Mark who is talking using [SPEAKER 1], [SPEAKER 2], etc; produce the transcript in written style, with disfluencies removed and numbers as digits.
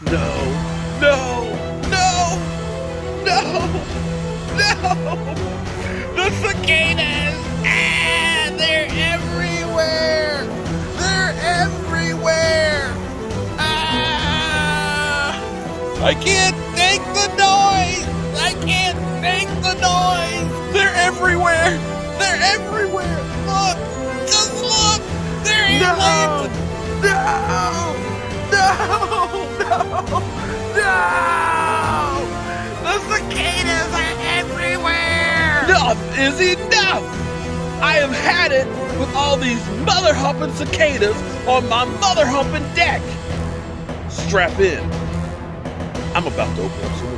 [SPEAKER 1] No, no, no, no, no! The cicadas! Ah, they're everywhere! They're everywhere! Ah! I can't take the noise! I can't take the noise! They're everywhere! They're everywhere! Look! Just look! They're aliens! No! No! No! No! The cicadas are everywhere! Enough is enough! I have had it with all these mother-humping cicadas on my mother-humping deck! Strap in. I'm about to open up some